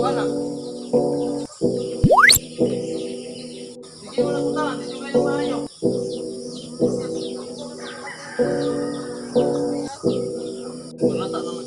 Wala. Sige, wala puntahan. Hindi nyo kayo maayo. Wala ta naman.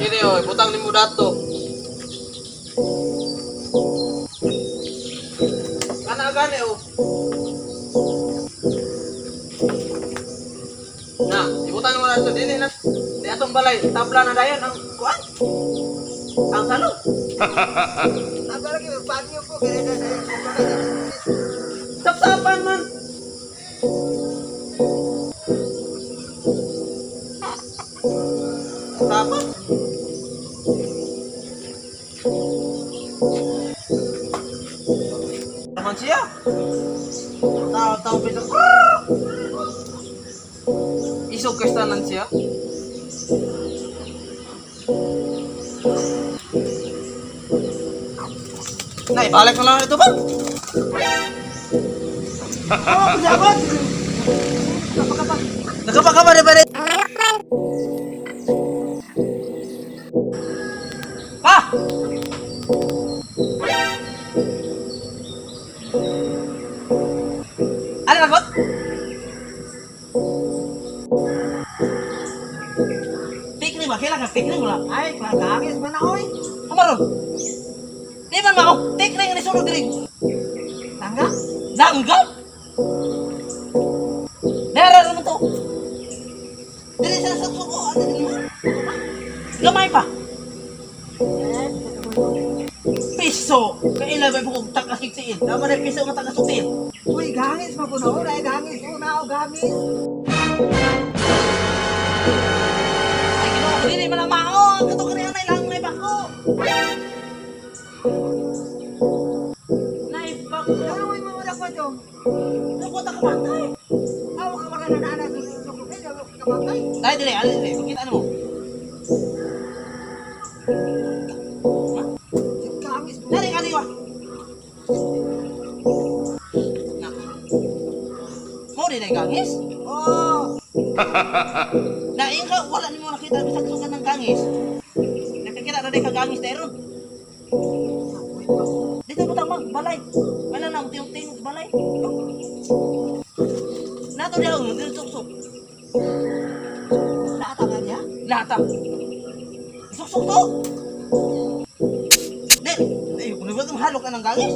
Gini oy, butang ni mo dato. Ana gani oh. Na, ibutang mo dato dinhi na. Di atong balay, tabla na dayon ang kuan. Ang salon. Apa lagi pagi po kaya na Tap-tapan man. Tapan. Naman siya. Tahu-tahu pisang. Isog kastanan siya. Nah, balik na lang ito ba? Oh, pejabat. Nagkapa-kapa rin ba rin? Pa! Ano nagot? Piknik ba? Kailangan piknik mo lang. Ay, klagangis man ako eh. Kumaron. Di man ba ako? Piknik ni sunod diri. Tangga? Langgam? Dara naman to. Dili sa suko. Ano din mo? Gamay pa. Piso. Kailan ba kung takasiksiin? Naman na piso nga takasutin. Uy, gangis pa po na. Uy, gangis. Una o gangis. Ay, kino, dili man ang mao. Ang katong kanihan ay lang may bako. Naibak. Ano mo yung mga ko ito? Lukot ang kamatay. Ako ka mga nanana sa lukot eh. Lukot ka matay. Dahil dili, ano dili. Makita ano mo? Gangis po. Dari kaniwa. Na. Mo di na gangis? Oh. Na yung ka, wala ni mo nakita bisag sukan ng gangis. Nakikita na din ka gangis na iron. Dito mo tamang balay. Wala na, tiyong-tiyong sa balay. Nato niya lang, dito suksok. Nakatangan niya? Lata. Suksok to. Dil, kung ba itong halok na ng gangis?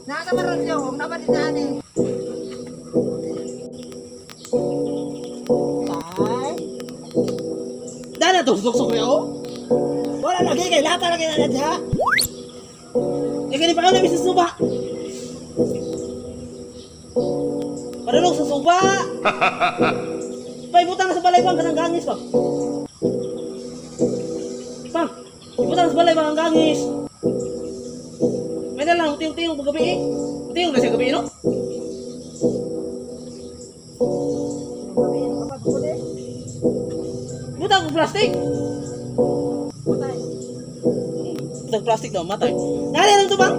Nasa maroon niya. Huwag naman din na eh. Ay. Dala to, suksok niya oh. Wala lagi kay lata lagi na siya. Yung ganun pa ka namin sa suba. Parulog sa suba. Paibutang na sa balay bang kanang gangis pa. Pang, ibutang sa balay bang ang gangis. May nalang, utiyong-tiyong paggabi eh. Utiyong na siya gabi no? Kapag ko din. Butang ko plastic. Patay. Butang plastic daw, matay. Nari lang to bang?